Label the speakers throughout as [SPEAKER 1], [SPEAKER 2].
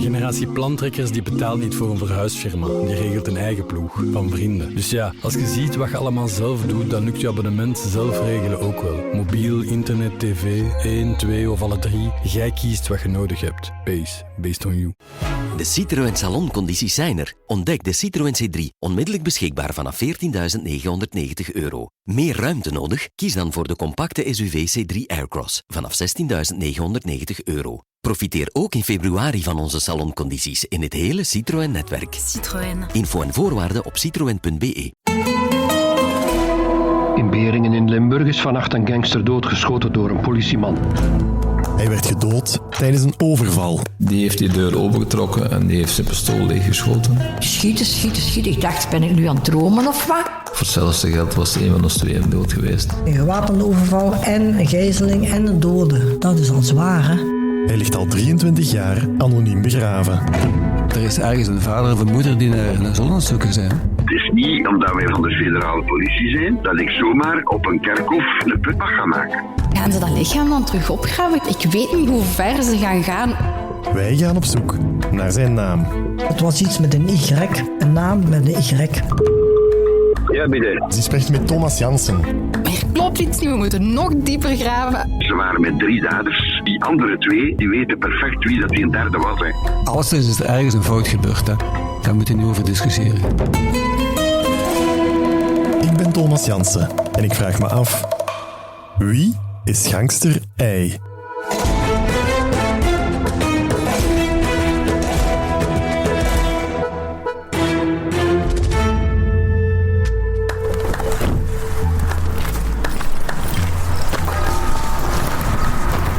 [SPEAKER 1] Generatie plantrekkers die betaalt niet voor een verhuisfirma. Die regelt een eigen ploeg van vrienden. Dus ja, als je ziet wat je allemaal zelf doet, dan lukt je abonnement zelf regelen ook wel. Mobiel, internet, tv, 1, 2 of alle 3. Jij kiest wat je nodig hebt. Based on you.
[SPEAKER 2] De Citroën Saloncondities zijn er. Ontdek de Citroën C3, onmiddellijk beschikbaar vanaf €14.990. Meer ruimte nodig? Kies dan voor de compacte SUV C3 Aircross vanaf €16.990. Profiteer ook in februari van onze saloncondities in het hele Citroën-netwerk.
[SPEAKER 3] Citroën.
[SPEAKER 2] Info en voorwaarden op citroen.be.
[SPEAKER 4] In Beringen in Limburg is vannacht een gangster doodgeschoten door een politieman.
[SPEAKER 5] Hij werd gedood tijdens een overval.
[SPEAKER 6] Die heeft die deur opengetrokken en die heeft zijn pistool leeggeschoten.
[SPEAKER 3] Schieten. Ik dacht, ben ik nu aan het dromen of wat?
[SPEAKER 6] Voor hetzelfde geld was een van ons tweeën dood geweest.
[SPEAKER 7] Een gewapende overval en een gijzeling en een dode. Dat is al zwaar, hè?
[SPEAKER 5] Hij ligt al 23 jaar anoniem begraven.
[SPEAKER 8] Er is ergens een vader of een moeder die naar zonnezoeker zijn.
[SPEAKER 9] Het is niet omdat wij van de federale politie zijn, dat ik zomaar op een kerkhof een put mag gaan maken.
[SPEAKER 3] Gaan ze dat lichaam dan terug opgraven? Ik weet niet hoe ver ze gaan.
[SPEAKER 5] Wij gaan op zoek naar zijn naam.
[SPEAKER 7] Het was iets met een Y, een naam met een Y.
[SPEAKER 9] Ja, binnen.
[SPEAKER 5] Ze spreekt met Thomas Jansen.
[SPEAKER 3] Er klopt iets niet, we moeten nog dieper graven.
[SPEAKER 9] Ze waren met 3 daders. Die andere 2, die weten perfect wie dat die een derde was. Hè.
[SPEAKER 8] Alleszins is er ergens een fout gebeurd. Hè. Daar moeten we niet over discussiëren.
[SPEAKER 5] Ik ben Thomas Jansen en ik vraag me af... Wie is gangster I?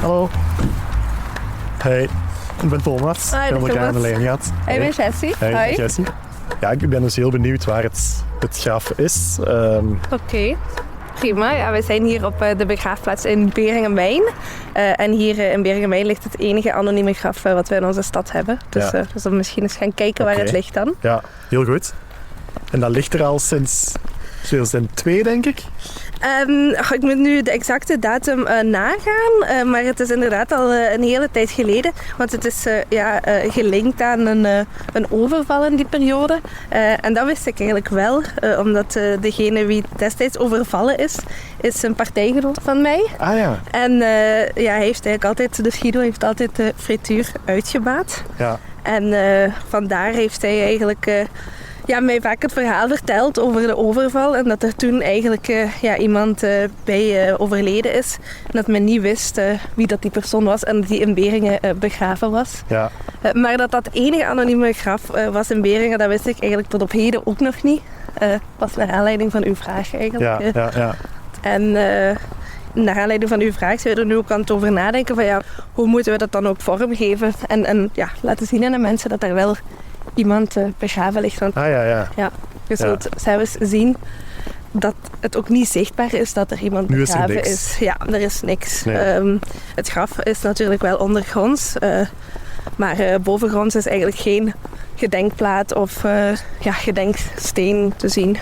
[SPEAKER 10] Hallo. Hey, ik ben Thomas.
[SPEAKER 11] Hi,
[SPEAKER 10] ik heb elkaar aan de lijn gehad.
[SPEAKER 11] Ik ben Jessie.
[SPEAKER 10] Hey,
[SPEAKER 11] Hi.
[SPEAKER 10] Jessie. Ja, ik ben dus heel benieuwd waar het graf is.
[SPEAKER 11] Oké. Prima. Ja, we zijn hier op de begraafplaats in Beringen-Mijn. En hier in Beringen-Mijn ligt het enige anonieme graf wat we in onze stad hebben. Dus,
[SPEAKER 10] Ja.
[SPEAKER 11] dus we misschien eens gaan kijken waar het ligt dan.
[SPEAKER 10] Ja, heel goed. En dat ligt er al sinds 2002, denk ik.
[SPEAKER 11] Ik moet nu de exacte datum nagaan, maar het is inderdaad al een hele tijd geleden. Want het is gelinkt aan een overval in die periode. En dat wist ik eigenlijk wel, omdat degene wie destijds overvallen is een partijgenoot van mij.
[SPEAKER 10] Ah ja.
[SPEAKER 11] En hij heeft eigenlijk altijd, de Guido heeft altijd de frituur uitgebaat.
[SPEAKER 10] Ja.
[SPEAKER 11] En vandaar heeft hij eigenlijk... mij vaak het verhaal verteld over de overval en dat er toen eigenlijk iemand bij overleden is. En dat men niet wist wie dat die persoon was en dat die in Beringen begraven was.
[SPEAKER 10] Ja.
[SPEAKER 11] Maar dat enige anonieme graf was in Beringen, dat wist ik eigenlijk tot op heden ook nog niet. Pas naar aanleiding van uw vraag eigenlijk.
[SPEAKER 10] Ja.
[SPEAKER 11] En naar aanleiding van uw vraag zijn we er nu ook aan het over nadenken van hoe moeten we dat dan ook vormgeven en laten zien aan de mensen dat er wel iemand begraven ligt. Want, je zult zelfs zien dat het ook niet zichtbaar is dat er iemand begraven is. Ja, er is niks. Nee. Het graf is natuurlijk wel ondergronds, maar bovengronds is eigenlijk geen gedenkplaat of gedenksteen te zien.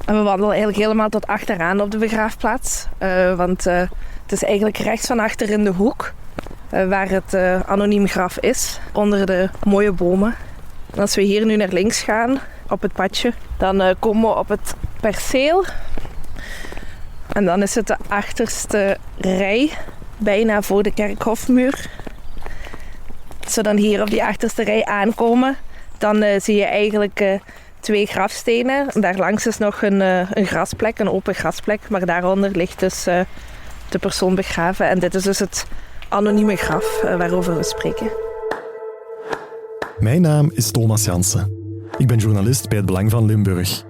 [SPEAKER 11] En we wandelen eigenlijk helemaal tot achteraan op de begraafplaats, want het is eigenlijk rechts van achter in de hoek. Waar het anoniem graf is, onder de mooie bomen. En als we hier nu naar links gaan, op het padje, dan komen we op het perceel. En dan is het de achterste rij, bijna voor de kerkhofmuur. Als we dan hier op die achterste rij aankomen, dan zie je eigenlijk 2 grafstenen. Daarlangs is nog een grasplek, een open grasplek, maar daaronder ligt dus de persoon begraven. En dit is dus het anonieme graf waarover we spreken.
[SPEAKER 5] Mijn naam is Thomas Jansen. Ik ben journalist bij Het Belang van Limburg.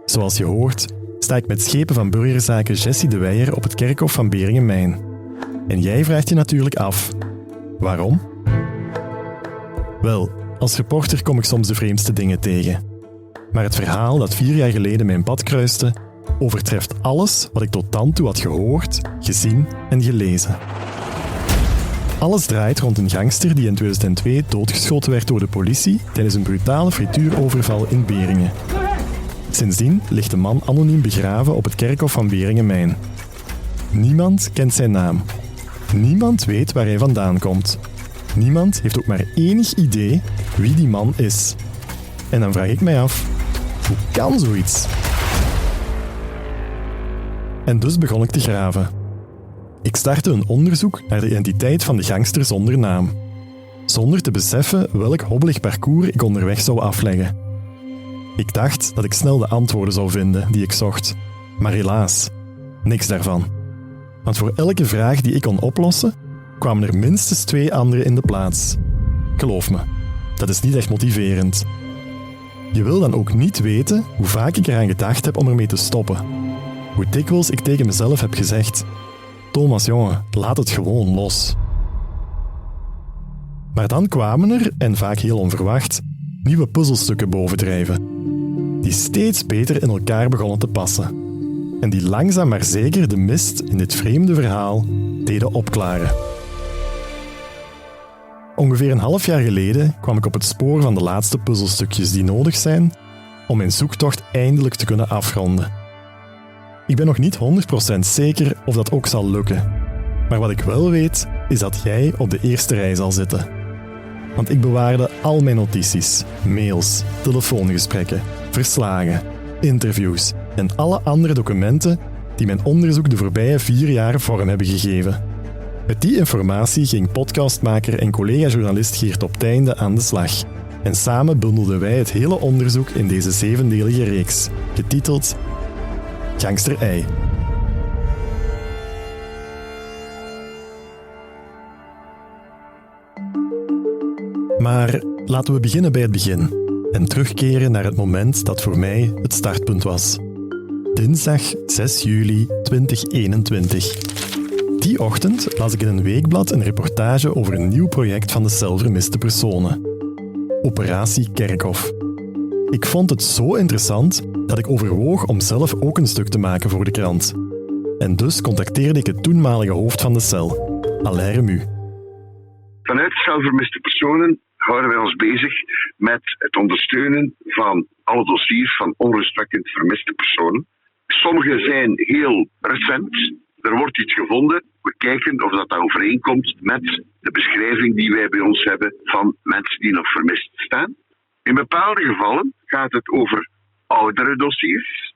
[SPEAKER 5] Zoals je hoort, sta ik met schepen van burgerzaken Jessie de Weijer op het kerkhof van Beringen-Mijn. En jij vraagt je natuurlijk af, waarom? Wel, als reporter kom ik soms de vreemdste dingen tegen. Maar het verhaal dat 4 jaar geleden mijn pad kruiste, overtreft alles wat ik tot dan toe had gehoord, gezien en gelezen. Alles draait rond een gangster die in 2002 doodgeschoten werd door de politie tijdens een brutale frituuroverval in Beringen. Sindsdien ligt de man anoniem begraven op het kerkhof van Beringen-Mijn. Niemand kent zijn naam. Niemand weet waar hij vandaan komt. niemand heeft ook maar enig idee wie die man is. En dan vraag ik mij af, hoe kan zoiets? En dus begon ik te graven. Ik startte een onderzoek naar de identiteit van de gangster zonder naam. Zonder te beseffen welk hobbelig parcours ik onderweg zou afleggen. Ik dacht dat ik snel de antwoorden zou vinden die ik zocht. Maar helaas, niks daarvan. Want voor elke vraag die ik kon oplossen, kwamen er minstens 2 andere in de plaats. Geloof me, dat is niet echt motiverend. Je wil dan ook niet weten hoe vaak ik eraan gedacht heb om ermee te stoppen. Hoe dikwijls ik tegen mezelf heb gezegd: Thomas, jongen, laat het gewoon los. Maar dan kwamen er, en vaak heel onverwacht, nieuwe puzzelstukken bovendrijven. Die steeds beter in elkaar begonnen te passen. En die langzaam maar zeker de mist in dit vreemde verhaal deden opklaren. Ongeveer een half jaar geleden kwam ik op het spoor van de laatste puzzelstukjes die nodig zijn om mijn zoektocht eindelijk te kunnen afronden. Ik ben nog niet 100% zeker of dat ook zal lukken. Maar wat ik wel weet, is dat jij op de eerste rij zal zitten. Want ik bewaarde al mijn notities, mails, telefoongesprekken, verslagen, interviews en alle andere documenten die mijn onderzoek de voorbije 4 jaar vorm hebben gegeven. Met die informatie ging podcastmaker en collega-journalist Geert op Teinde aan de slag. En samen bundelden wij het hele onderzoek in deze 7-delige reeks, getiteld Gangster Ei. Maar laten we beginnen bij het begin en terugkeren naar het moment dat voor mij het startpunt was. Dinsdag 6 juli 2021. Die ochtend las ik in een weekblad een reportage over een nieuw project van de cel vermiste personen. Operatie Kerkhof. Ik vond het zo interessant dat ik overwoog om zelf ook een stuk te maken voor de krant. En dus contacteerde ik het toenmalige hoofd van de cel, Alain Remu.
[SPEAKER 9] Vanuit cel vermiste personen houden wij ons bezig met het ondersteunen van alle dossiers van onrustwekkend vermiste personen. Sommige zijn heel recent. Er wordt iets gevonden. We kijken of dat overeenkomt met de beschrijving die wij bij ons hebben van mensen die nog vermist staan. In bepaalde gevallen gaat het over oudere dossiers.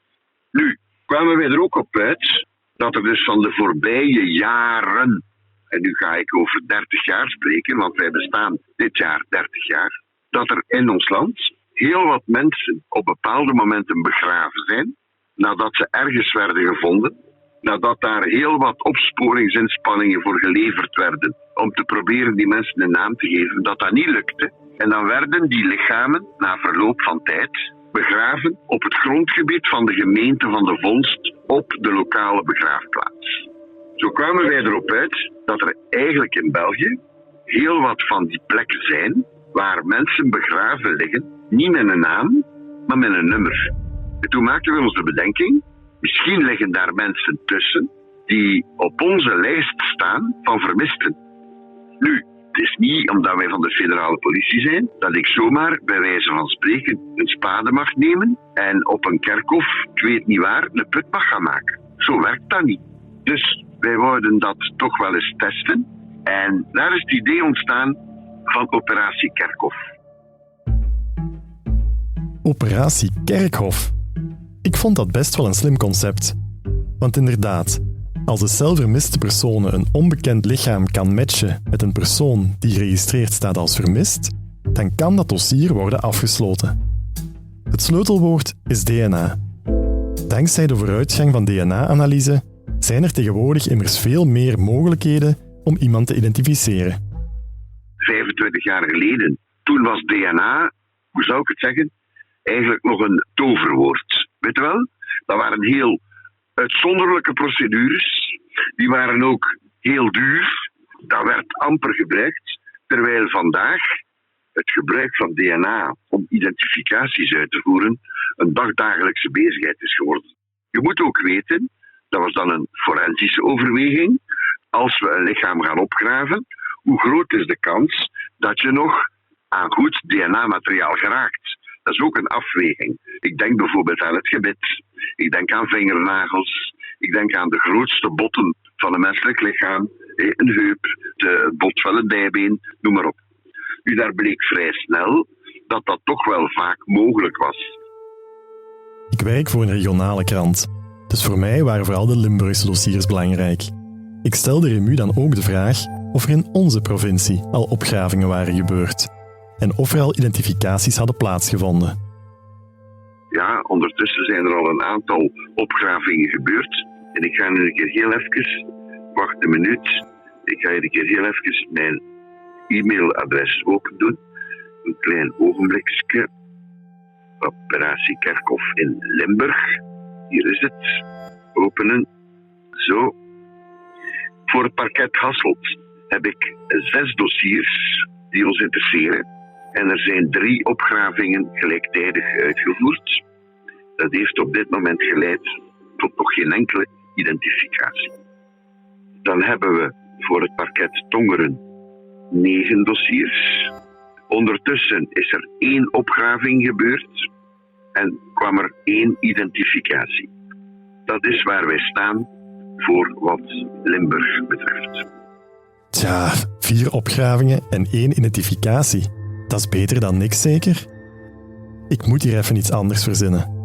[SPEAKER 9] Nu kwamen wij er ook op uit dat er dus van de voorbije jaren, en nu ga ik over 30 jaar spreken, want wij bestaan dit jaar 30 jaar, dat er in ons land heel wat mensen op bepaalde momenten begraven zijn, nadat ze ergens werden gevonden, nadat daar heel wat opsporingsinspanningen voor geleverd werden om te proberen die mensen een naam te geven, dat niet lukte. En dan werden die lichamen na verloop van tijd begraven op het grondgebied van de gemeente van de vondst op de lokale begraafplaats. Zo kwamen wij erop uit dat er eigenlijk in België heel wat van die plekken zijn waar mensen begraven liggen, niet met een naam, maar met een nummer. En toen maakten we ons de bedenking, misschien liggen daar mensen tussen die op onze lijst staan van vermisten. Nu, het is niet omdat wij van de federale politie zijn, dat ik zomaar bij wijze van spreken een spade mag nemen en op een kerkhof, ik weet niet waar, een put mag gaan maken. Zo werkt dat niet. Dus wij wouden dat toch wel eens testen. En daar is het idee ontstaan van Operatie Kerkhof.
[SPEAKER 5] Operatie Kerkhof? Ik vond dat best wel een slim concept. Want inderdaad, als de cel vermiste personen een onbekend lichaam kan matchen met een persoon die geregistreerd staat als vermist, dan kan dat dossier worden afgesloten. Het sleutelwoord is DNA. Dankzij de vooruitgang van DNA-analyse zijn er tegenwoordig immers veel meer mogelijkheden om iemand te identificeren.
[SPEAKER 9] 25 jaar geleden, toen was DNA, hoe zou ik het zeggen, eigenlijk nog een toverwoord. Weet je wel? Dat waren heel uitzonderlijke procedures. Die waren ook heel duur. Dat werd amper gebruikt. Terwijl vandaag het gebruik van DNA om identificaties uit te voeren een dagdagelijkse bezigheid is geworden. Je moet ook weten, dat was dan een forensische overweging, als we een lichaam gaan opgraven, hoe groot is de kans dat je nog aan goed DNA-materiaal geraakt? Dat is ook een afweging. Ik denk bijvoorbeeld aan het gebit. Ik denk aan vingernagels. Ik denk aan de grootste botten van een menselijk lichaam. Een heup, het bot van het dijbeen, noem maar op. Nu, daar bleek vrij snel dat dat toch wel vaak mogelijk was.
[SPEAKER 5] Ik werk voor een regionale krant. Dus voor mij waren vooral de Limburgse dossiers belangrijk. Ik stelde Remu dan ook de vraag of er in onze provincie al opgravingen waren gebeurd. En of er al identificaties hadden plaatsgevonden.
[SPEAKER 9] Ja, ondertussen zijn er al een aantal opgravingen gebeurd. En ik ga nu een keer heel even... Wacht een minuut. Ik ga hier een keer heel even mijn e-mailadres open doen. Een klein ogenblikje. Operatie Kerkhof in Limburg. Hier is het. Openen. Zo. Voor het parket Hasselt heb ik 6 dossiers die ons interesseren. En er zijn 3 opgravingen gelijktijdig uitgevoerd. Dat heeft op dit moment geleid tot nog geen enkele identificatie. Dan hebben we voor het parket Tongeren 9 dossiers. Ondertussen is er 1 opgraving gebeurd en kwam er 1 identificatie. Dat is waar wij staan voor wat Limburg betreft.
[SPEAKER 5] Tja, 4 opgravingen en 1 identificatie. Dat is beter dan niks, zeker? Ik moet hier even iets anders verzinnen.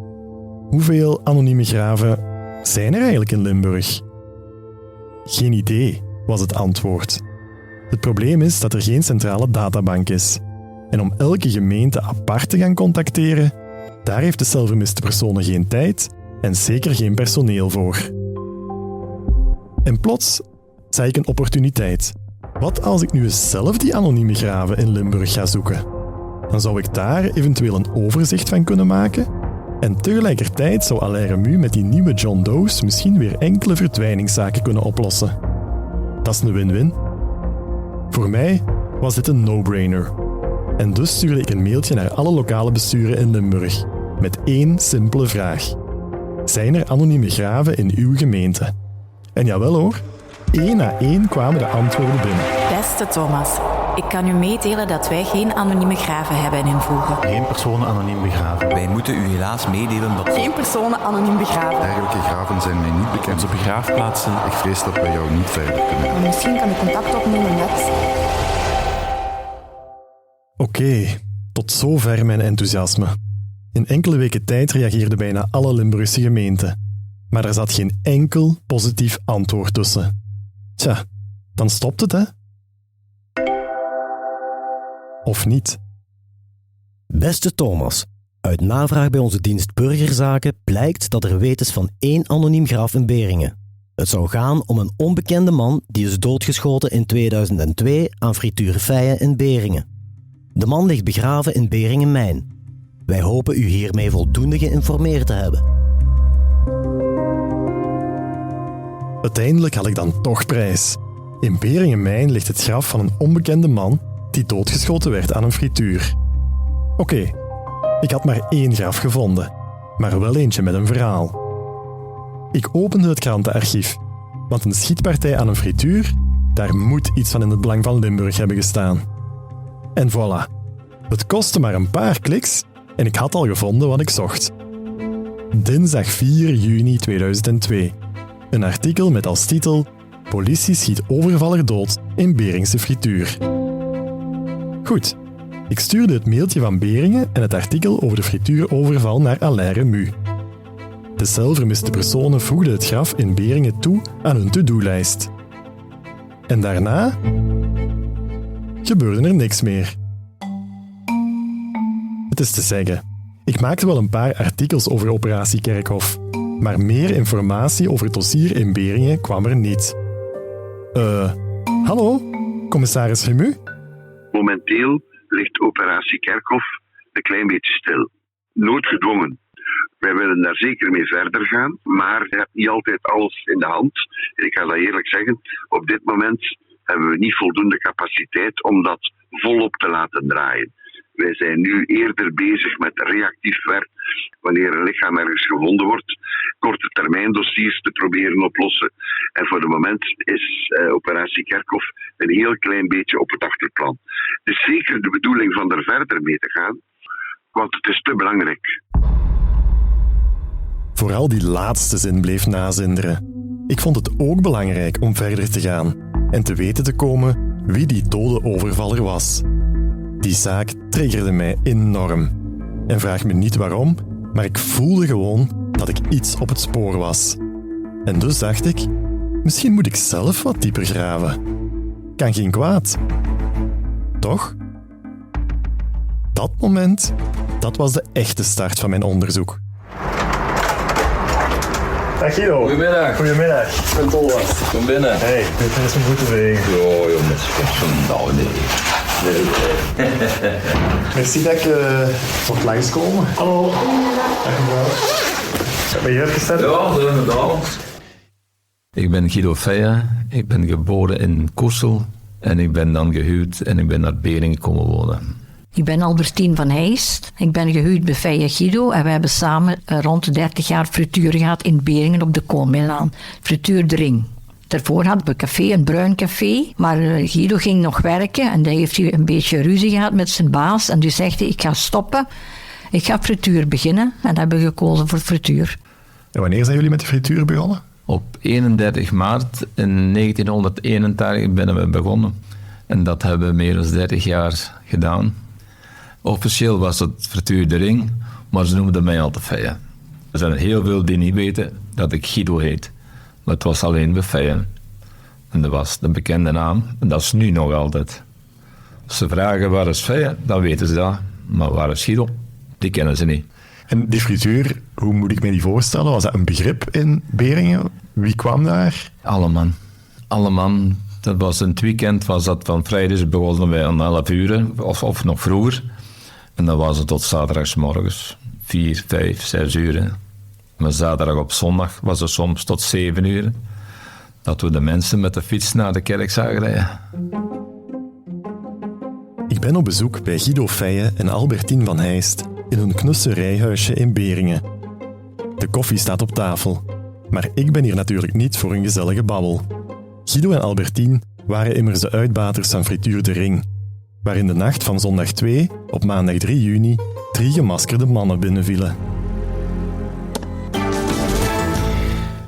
[SPEAKER 5] Hoeveel anonieme graven zijn er eigenlijk in Limburg? Geen idee, was het antwoord. Het probleem is dat er geen centrale databank is. En om elke gemeente apart te gaan contacteren, daar heeft de zelfvermiste personen geen tijd en zeker geen personeel voor. En plots zag ik een opportuniteit. Wat als ik nu eens zelf die anonieme graven in Limburg ga zoeken? Dan zou ik daar eventueel een overzicht van kunnen maken. En tegelijkertijd zou Alain Remu met die nieuwe John Doe's misschien weer enkele verdwijningszaken kunnen oplossen. Dat is een win-win. Voor mij was dit een no-brainer. En dus stuurde ik een mailtje naar alle lokale besturen in Limburg. Met 1 simpele vraag. Zijn er anonieme graven in uw gemeente? En jawel hoor, 1 na 1 kwamen de antwoorden binnen.
[SPEAKER 12] Beste Thomas, ik kan u meedelen dat wij geen anonieme graven hebben in Voegen.
[SPEAKER 13] Geen personen anoniem begraven.
[SPEAKER 14] Wij moeten u helaas meedelen dat...
[SPEAKER 12] Geen personen anoniem begraven.
[SPEAKER 13] Dergelijke graven zijn mij niet bekend. Onze begraafplaatsen. Ik vrees dat wij jou niet verder kunnen.
[SPEAKER 12] Maar misschien kan ik contact opnemen met...
[SPEAKER 5] Oké, tot zover mijn enthousiasme. In enkele weken tijd reageerden bijna alle Limburgse gemeenten. Maar er zat geen enkel positief antwoord tussen. Tja, dan stopt het, hè? Of niet?
[SPEAKER 15] Beste Thomas, uit navraag bij onze dienst Burgerzaken blijkt dat er weet is van 1 anoniem graf in Beringen. Het zou gaan om een onbekende man die is doodgeschoten in 2002 aan frituur Feyen in Beringen. De man ligt begraven in Beringen-Mijn. Wij hopen u hiermee voldoende geïnformeerd te hebben.
[SPEAKER 5] Uiteindelijk had ik dan toch prijs. In Beringen-Mijn ligt het graf van een onbekende man die doodgeschoten werd aan een frituur. Oké, ik had maar 1 graf gevonden, maar wel eentje met een verhaal. Ik opende het krantenarchief, want een schietpartij aan een frituur, daar moet iets van in het belang van Limburg hebben gestaan. En voilà, het kostte maar een paar kliks en ik had al gevonden wat ik zocht. Dinsdag 4 juni 2002. Een artikel met als titel Politie schiet overvaller dood in Beringse frituur. Goed, ik stuurde het mailtje van Beringen en het artikel over de frituuroverval naar Alain Remu. De zelfvermiste personen voegden het graf in Beringen toe aan hun to-do-lijst. En daarna gebeurde er niks meer. Het is te zeggen, ik maakte wel een paar artikels over Operatie Kerkhof, maar meer informatie over het dossier in Beringen kwam er niet. Hallo, commissaris Remu?
[SPEAKER 9] Momenteel ligt Operatie Kerkhof een klein beetje stil. Noodgedwongen. Wij willen daar zeker mee verder gaan, maar je hebt niet altijd alles in de hand. En ik ga dat eerlijk zeggen, op dit moment hebben we niet voldoende capaciteit om dat volop te laten draaien. Wij zijn nu eerder bezig met reactief werk, wanneer een lichaam ergens gevonden wordt, korte termijn dossiers te proberen oplossen. En voor het moment is Operatie Kerkhof een heel klein beetje op het achterplan. Het is zeker de bedoeling van er verder mee te gaan, want het is te belangrijk.
[SPEAKER 5] Vooral die laatste zin bleef nazinderen. Ik vond het ook belangrijk om verder te gaan en te weten te komen wie die dode overvaller was. Die zaak triggerde mij enorm. En vraag me niet waarom, maar ik voelde gewoon dat ik iets op het spoor was. En dus dacht ik, misschien moet ik zelf wat dieper graven. Kan geen kwaad. Toch? Dat moment, dat was de echte start van mijn onderzoek.
[SPEAKER 10] Dag Guido.
[SPEAKER 6] Goedemiddag.
[SPEAKER 10] Goedemiddag. Ik ben Thomas.
[SPEAKER 6] Kom binnen.
[SPEAKER 10] Hey, dit is een goede wegen.
[SPEAKER 6] Ja, jongens. Nou, nee.
[SPEAKER 10] Merci dat ik mocht langskomen. Hallo. Dankjewel. Ben je uitgezet?
[SPEAKER 6] Ja, inderdaad. Ik ben Guido Feije. Ik ben geboren in Koersel. En ik ben dan gehuwd en ik ben naar Beringen komen wonen.
[SPEAKER 16] Ik ben Albertien van Heijst. Ik ben gehuwd bij Feije Guido en we hebben samen rond de 30 jaar frituur gehad in Beringen op de Koolmijnlaan. Frituur de Ring. Daarvoor hadden we café, een bruin café, maar Guido ging nog werken en dan heeft hij een beetje ruzie gehad met zijn baas en die zegt hij, ik ga stoppen, ik ga frituur beginnen en dan hebben we gekozen voor frituur.
[SPEAKER 5] En wanneer zijn jullie met de frituur begonnen?
[SPEAKER 6] Op 31 maart in 1981 ben we begonnen en dat hebben we meer dan 30 jaar gedaan. Officieel was het frituur de Ring, maar ze noemden mij altijd Feije. Er zijn heel veel die niet weten dat ik Guido heet. Maar het was alleen bij Feije. En dat was de bekende naam. En dat is nu nog altijd. Als ze vragen waar is Feije, dan weten ze dat. Maar waar is Guido? Die kennen ze niet.
[SPEAKER 5] En die frituur, hoe moet ik me die voorstellen? Was dat een begrip in Beringen? Wie kwam daar?
[SPEAKER 6] Alle man. Dat was in het weekend, was dat van vrijdag begonnen wij om 11 uur, of nog vroeger. En dan was het tot zaterdagsmorgens, 4, 5, 6 uur. Maar zaterdag op zondag was het soms tot 7 uur. Dat we de mensen met de fiets naar de kerk zagen rijden.
[SPEAKER 5] Ik ben op bezoek bij Guido Feije en Albertien van Heijst in hun knusse rijhuisje in Beringen. De koffie staat op tafel, maar ik ben hier natuurlijk niet voor een gezellige babbel. Guido en Albertien waren immers de uitbaters van Frituur de Ring, waar in de nacht van zondag 2 op maandag 3 juni 3 gemaskerde mannen binnenvielen.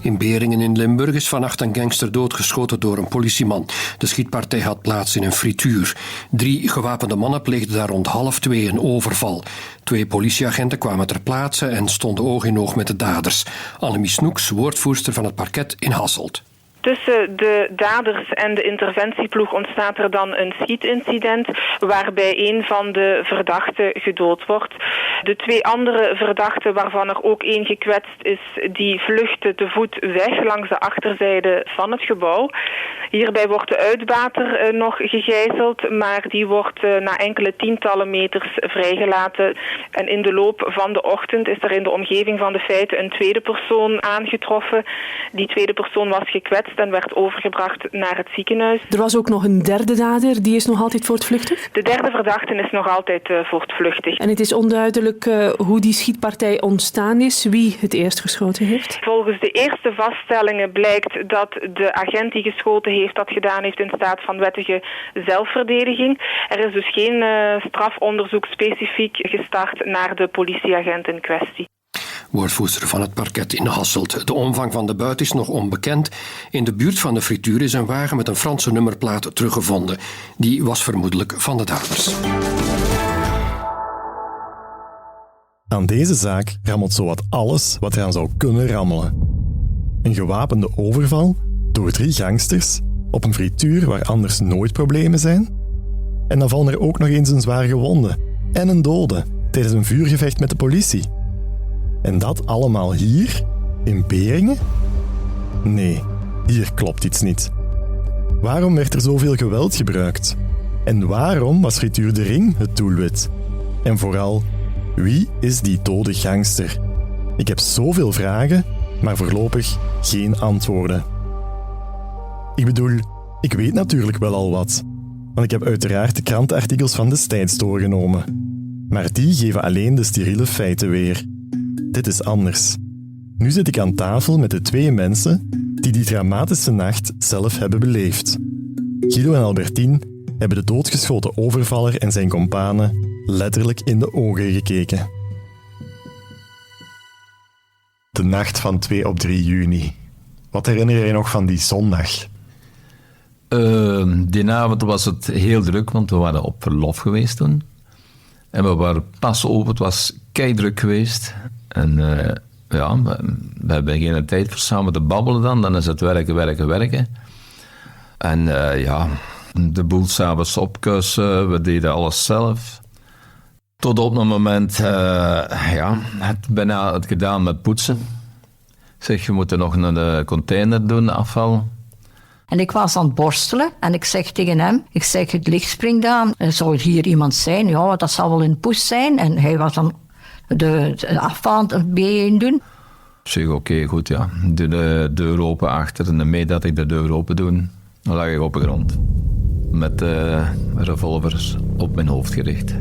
[SPEAKER 4] In Beringen in Limburg is vannacht een gangster doodgeschoten door een politieman. De schietpartij had plaats in een frituur. 3 gewapende mannen pleegden daar rond 1:30 een overval. 2 politieagenten kwamen ter plaatse en stonden oog in oog met de daders. Annemie Snoeks, woordvoerster van het parket in Hasselt.
[SPEAKER 17] Tussen de daders en de interventieploeg ontstaat er dan een schietincident waarbij een van de verdachten gedood wordt. De 2 andere verdachten, waarvan er ook 1 gekwetst is, die vluchten te voet weg langs de achterzijde van het gebouw. Hierbij wordt de uitbater nog gegijzeld, maar die wordt na enkele tientallen meters vrijgelaten. En in de loop van de ochtend is er in de omgeving van de feiten een tweede persoon aangetroffen. Die tweede persoon was gekwetst en werd overgebracht naar het ziekenhuis.
[SPEAKER 18] Er was ook nog een derde dader, die is nog altijd voortvluchtig?
[SPEAKER 17] De derde verdachte is nog altijd voortvluchtig.
[SPEAKER 18] En het is onduidelijk hoe die schietpartij ontstaan is, wie het eerst geschoten heeft?
[SPEAKER 17] Volgens de eerste vaststellingen blijkt dat de agent die geschoten heeft dat gedaan heeft in staat van wettige zelfverdediging. Er is dus geen strafonderzoek specifiek gestart naar de politieagent in kwestie.
[SPEAKER 4] Woordvoerster van het parket in Hasselt. De omvang van de buit is nog onbekend. In de buurt van de frituur is een wagen met een Franse nummerplaat teruggevonden. Die was vermoedelijk van de daders.
[SPEAKER 5] Aan deze zaak rammelt zowat alles wat eraan zou kunnen rammelen. Een gewapende overval door 3 gangsters op een frituur waar anders nooit problemen zijn. En dan vallen er ook nog eens een zwaar gewonde en een dode tijdens een vuurgevecht met de politie. En dat allemaal hier, in Beringen? Nee, hier klopt iets niet. Waarom werd er zoveel geweld gebruikt? En waarom was Frituur de Ring het doelwit? En vooral, wie is die dode gangster? Ik heb zoveel vragen, maar voorlopig geen antwoorden. Ik bedoel, ik weet natuurlijk wel al wat, want ik heb uiteraard de krantenartikels van destijds doorgenomen. Maar die geven alleen de steriele feiten weer. Dit is anders. Nu zit ik aan tafel met de 2 mensen die die dramatische nacht zelf hebben beleefd. Guido en Albertien hebben de doodgeschoten overvaller en zijn kompanen letterlijk in de ogen gekeken. de nacht van 2 op 3 juni. Wat herinner je nog van die zondag?
[SPEAKER 6] Die avond was het heel druk, want we waren op verlof geweest toen. En we waren pas open, het was keidruk geweest. En we hebben geen tijd voor samen te babbelen dan is het werken. En de boel s'avonds opkussen, we deden alles zelf. Tot op een moment, het gedaan met poetsen. Zeg, je moet er nog een container doen, afval.
[SPEAKER 16] En ik was aan het borstelen en ik zeg tegen hem, het licht springt aan. Zou hier iemand zijn? Ja, dat zal wel een poes zijn. En hij was dan de afval aan het doen.
[SPEAKER 6] Ik zeg, oké, goed, ja. Doe de deur open achter en mee dat ik de deur open doe, dan lag ik op de grond. Met revolvers op mijn hoofd gericht.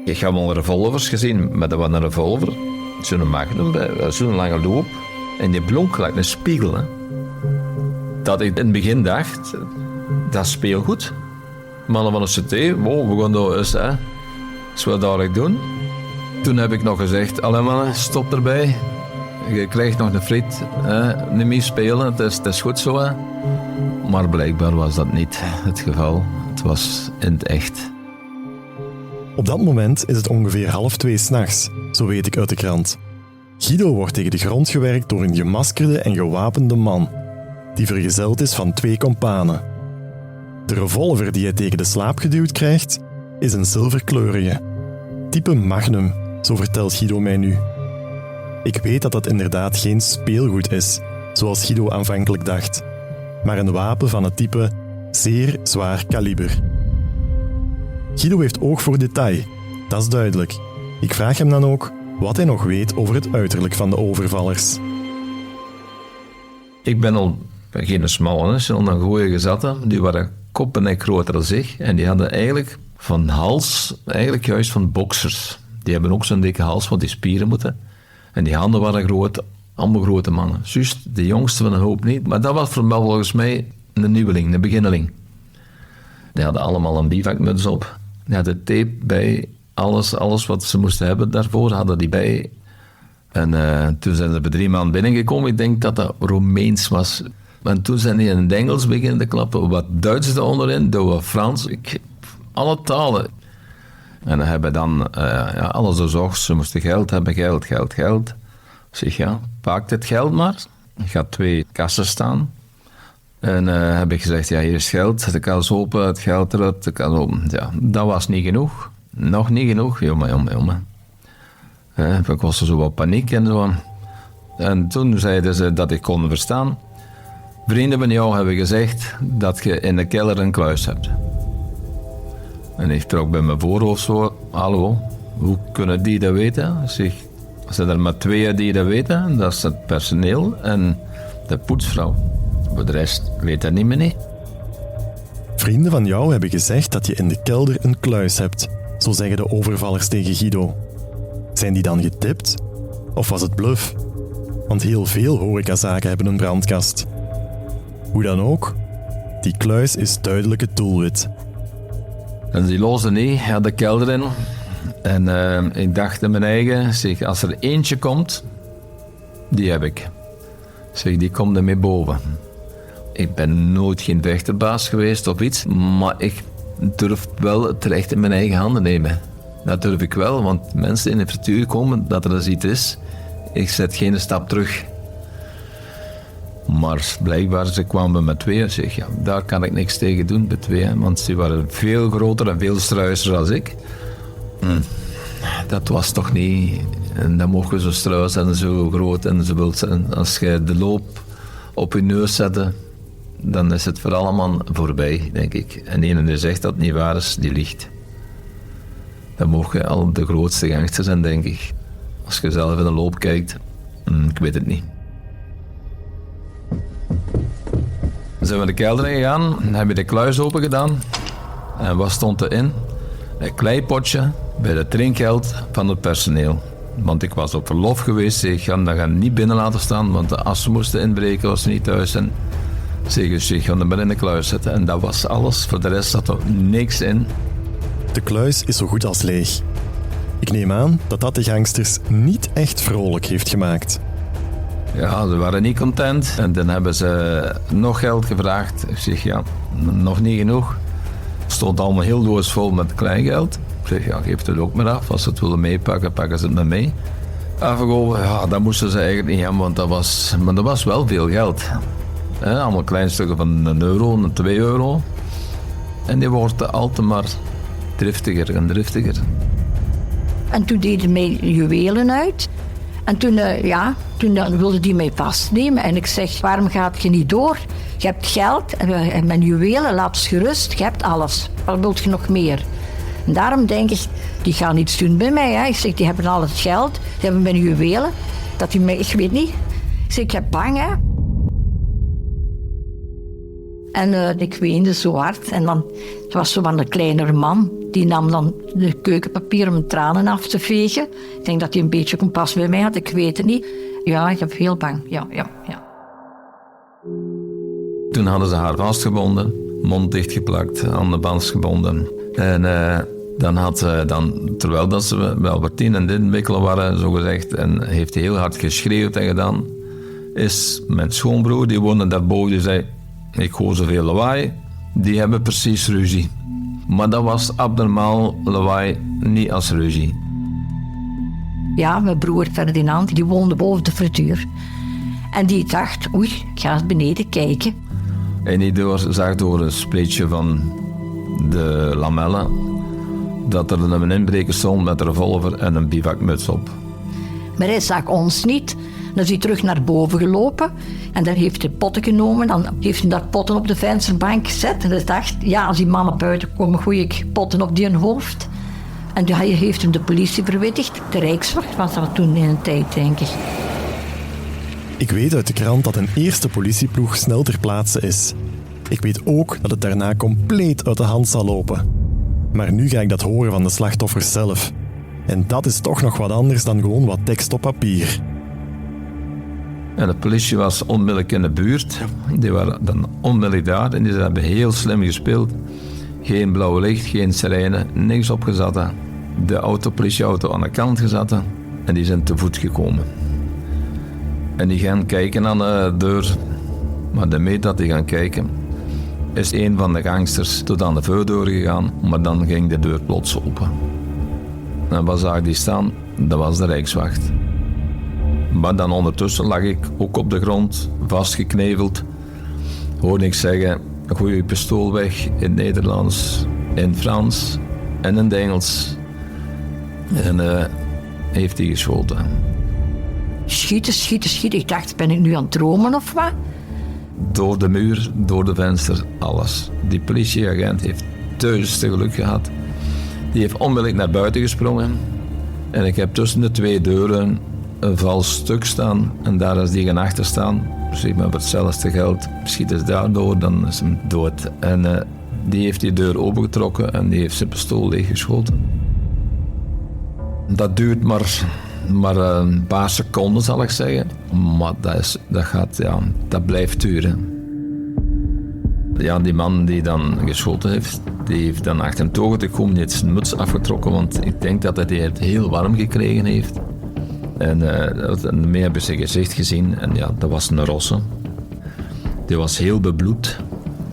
[SPEAKER 6] Ik heb al revolvers gezien, maar dat was een revolver. Zo'n magnum bij, zo'n lange loop. En die blonk gelijk een spiegel. Hè. Dat ik in het begin dacht, dat is speelgoed. Mannen van de CT, wow, we gaan dat eens, hè. Dat wat dadelijk doen. Toen heb ik nog gezegd, allee mannen, stop erbij. Je krijgt nog een friet, hè. Niet meer spelen, het is goed zo. Hè. Maar blijkbaar was dat niet het geval. Het was in het echt.
[SPEAKER 5] Op dat moment is het ongeveer 1:30 s'nachts, zo weet ik uit de krant. Guido wordt tegen de grond gewerkt door een gemaskerde en gewapende man, die vergezeld is van 2 kompanen. De revolver die hij tegen de slaap geduwd krijgt, is een zilverkleurige. Type Magnum, zo vertelt Guido mij nu. Ik weet dat dat inderdaad geen speelgoed is, zoals Guido aanvankelijk dacht, maar een wapen van het type zeer zwaar kaliber. Guido heeft oog voor detail, dat is duidelijk. Ik vraag hem dan ook wat hij nog weet over het uiterlijk van de overvallers.
[SPEAKER 6] Ik ben al geen smalle, zo'n goeie gezatten. Die waren kop en nek groter dan ik. En die hadden eigenlijk van hals, eigenlijk juist van boksers. Die hebben ook zo'n dikke hals, want die spieren moeten. En die handen waren groot, allemaal grote mannen. Juist de jongste van een hoop niet. Maar dat was voor mij volgens mij een nieuweling, een beginneling. Die hadden allemaal een bivakmuts op. Die hadden tape bij. Alles wat ze moesten hebben daarvoor hadden die bij. En toen zijn ze bij 3 man binnengekomen. Ik denk dat dat Romeins was. En toen zijn die in het Engels beginnen te klappen. Wat Duits onderin, wat Frans. Alle talen. En dan hebben dan alles doorzocht. Ze moesten geld hebben, geld. Ik zeg, ja, pak dit geld maar. Ik had 2 kassen staan. En heb ik gezegd, ja, hier is geld. De kas open, het geld eruit, de kas open. Ja, dat was niet genoeg. Nog niet genoeg. Jongen. Ik was er zo wat paniek en zo. En toen zeiden ze dat ik kon verstaan. Vrienden van jou hebben gezegd dat je in de kelder een kluis hebt. En ik trok bij mijn voorhoofd zo, hallo, hoe kunnen die dat weten? Zeg, zijn er maar 2 die dat weten, dat is het personeel en de poetsvrouw. Voor de rest weet dat niet meer niet.
[SPEAKER 5] Vrienden van jou hebben gezegd dat je in de kelder een kluis hebt, zo zeggen de overvallers tegen Guido. Zijn die dan getipt? Of was het bluff? Want heel veel horecazaken hebben een brandkast. Hoe dan ook, die kluis is duidelijk het doelwit.
[SPEAKER 6] En die lozen niet, de kelder in. En ik dacht in mijn eigen, zeg, als er eentje komt, die heb ik. Zeg, die komt er mee boven. Ik ben nooit geen vechterbaas geweest of iets, maar ik durf wel het recht in mijn eigen handen nemen. Dat durf ik wel, want mensen in de frituur komen dat er dus iets is. Ik zet geen stap terug. Maar blijkbaar, ze kwamen met 2 en zeg, ja, daar kan ik niks tegen doen bij 2, want ze waren veel groter en veel struiser dan ik. Dat was toch niet... En dan mogen zo struis en zo groot en zo wild zijn. Als je de loop op je neus zet, dan is het voor allemaal voorbij, denk ik. En ene die zegt dat het niet waar is, die liegt. Dan mogen je al de grootste gangster zijn, denk ik. Als je zelf in de loop kijkt, ik weet het niet. Dan zijn we de kelder ingegaan, dan hebben we de kluis open gedaan. En wat stond erin? Een kleipotje bij het drinkgeld van het personeel. Want ik was op verlof geweest, ik ga dat niet binnen laten staan, want als ze moesten inbreken, was ze niet thuis. En zeg, ik ga hem maar in de kluis zetten. En dat was alles, voor de rest zat er niks in.
[SPEAKER 5] De kluis is zo goed als leeg. Ik neem aan dat de gangsters niet echt vrolijk heeft gemaakt.
[SPEAKER 6] Ja, ze waren niet content. En dan hebben ze nog geld gevraagd. Ik zeg, ja, nog niet genoeg. Het stond allemaal heel doos vol met kleingeld. Ik zeg, ja, geef het ook maar af. Als ze het willen meepakken, pakken ze het maar mee. Afgekomen, ja, dat moesten ze eigenlijk niet hebben, want dat was wel veel geld. Allemaal kleinstukken van €1 en €2. En die wordt altijd maar driftiger en driftiger.
[SPEAKER 16] En toen deden mij juwelen uit. En toen wilde die mij vastnemen. En ik zeg, waarom gaat je niet door? Je hebt geld en mijn juwelen, laat eens gerust. Je hebt alles. Wat wilt je nog meer? En daarom denk ik, die gaan iets doen bij mij. Hè. Ik zeg, die hebben al het geld. Die hebben mijn juwelen. Dat die mij, ik weet niet. Ik zeg, ik heb bang, hè. En ik weende zo hard. En dan, het was zo van een kleinere man. Die nam dan de keukenpapier om tranen af te vegen. Ik denk dat hij een beetje kompas bij mij had. Ik weet het niet. Ja, ik heb heel bang. Ja.
[SPEAKER 6] Toen hadden ze haar vastgebonden. Mond dichtgeplakt, aan de band gebonden. En dan had ze, terwijl dat ze wel wat tien en dit wikkelen waren, zogezegd, en heeft hij heel hard geschreeuwd en gedaan, is mijn schoonbroer, die woonde daarboven, die zei, ik hoor zoveel lawaai, die hebben precies ruzie. Maar dat was abnormaal lawaai, niet als ruzie.
[SPEAKER 16] Ja, mijn broer Ferdinand, die woonde boven de frituur. En die dacht, oei, ik ga eens beneden kijken.
[SPEAKER 6] En die zag door een spleetje van de lamellen dat er een inbreker stond met een revolver en een bivakmuts op.
[SPEAKER 16] Maar hij zag ons niet. Dan is hij terug naar boven gelopen en dan heeft hij potten genomen. Dan heeft hij dat potten op de vensterbank gezet. En hij dacht, ja, als die mannen buiten komen, gooi ik potten op die hoofd. En hij heeft hem de politie verwittigd. De Rijkswacht was dat toen in een tijd, denk ik.
[SPEAKER 5] Ik weet uit de krant dat een eerste politieploeg snel ter plaatse is. Ik weet ook dat het daarna compleet uit de hand zal lopen. Maar nu ga ik dat horen van de slachtoffers zelf. En dat is toch nog wat anders dan gewoon wat tekst op papier.
[SPEAKER 6] En de politie was onmiddellijk in de buurt. Die waren dan onmiddellijk daar en die hebben heel slim gespeeld. Geen blauwe licht, geen sirene, niks opgezet. De politieauto aan de kant gezet en die zijn te voet gekomen. En die gaan kijken aan de deur. Maar de meet dat die gaan kijken, is een van de gangsters tot aan de voordeur gegaan, maar dan ging de deur plots open. En wat zag die staan? Dat was de Rijkswacht. Maar dan ondertussen lag ik ook op de grond, vastgekneveld. Hoorde ik zeggen, gooi je pistool weg in het Nederlands, in het Frans en in het Engels. En heeft hij geschoten.
[SPEAKER 16] Schieten. Ik dacht, ben ik nu aan het dromen of wat?
[SPEAKER 6] Door de muur, door de venster, alles. Die politieagent heeft duizendste geluk gehad. Die heeft onmiddellijk naar buiten gesprongen. En ik heb tussen de twee deuren een vals stuk staan. En daar is die gaan achter staan. Zeg maar voor hetzelfde geld. Schieten ze daardoor, dan is hem dood. En die heeft die deur opengetrokken en die heeft zijn pistool leeggeschoten. Dat duurt maar een paar seconden, zal ik zeggen. Maar dat blijft duren. Ja, die man die dan geschoten heeft, die heeft dan achter hem togen gekomen, die heeft zijn muts afgetrokken, want ik denk dat hij het heel warm gekregen heeft. En daarmee hebben ze zijn gezicht gezien en ja, dat was een rosse. Die was heel bebloed.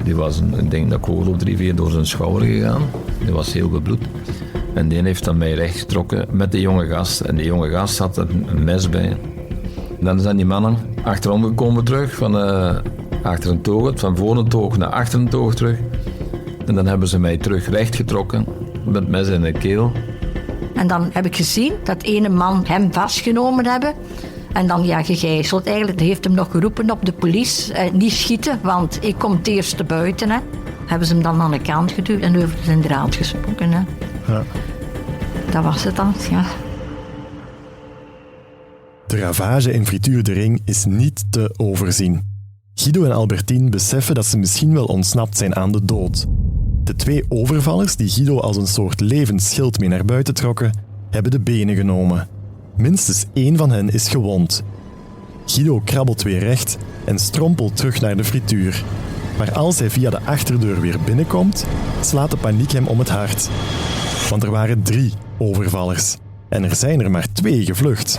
[SPEAKER 6] Die was, ik denk dat kogel 3-4 door zijn schouder gegaan. Die was heel bebloed. En die heeft dan mij rechtgetrokken met de jonge gast. En die jonge gast had er een mes bij. Dan zijn die mannen achterom gekomen terug, van achter een toog, van voor een toog naar achter een toog terug. En dan hebben ze mij terug rechtgetrokken, met mes in de keel.
[SPEAKER 16] En dan heb ik gezien dat ene man hem vastgenomen hebben. En dan gegijzeld. Eigenlijk heeft hem nog geroepen op de politie. Niet schieten, want ik kom het eerste buiten. Hè. Hebben ze hem dan aan de kant geduwd en over zijn draad gesproken. Hè. Ja. Dat was het dan, ja.
[SPEAKER 5] De ravage in Frituur de Ring is niet te overzien. Guido en Albertine beseffen dat ze misschien wel ontsnapt zijn aan de dood. De twee overvallers die Guido als een soort levend schild mee naar buiten trokken, hebben de benen genomen. Minstens 1 van hen is gewond. Guido krabbelt weer recht en strompelt terug naar de frituur. Maar als hij via de achterdeur weer binnenkomt, slaat de paniek hem om het hart. Want er waren 3 overvallers. En er zijn er maar 2 gevlucht.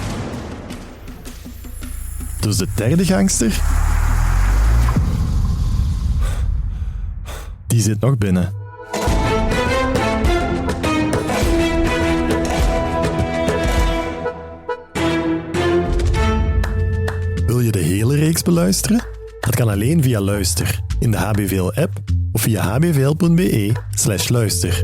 [SPEAKER 5] Dus de derde gangster... die zit nog binnen. Wil je de hele reeks beluisteren? Dat kan alleen via Luister, in de HBVL-app of via hbvl.be/luister.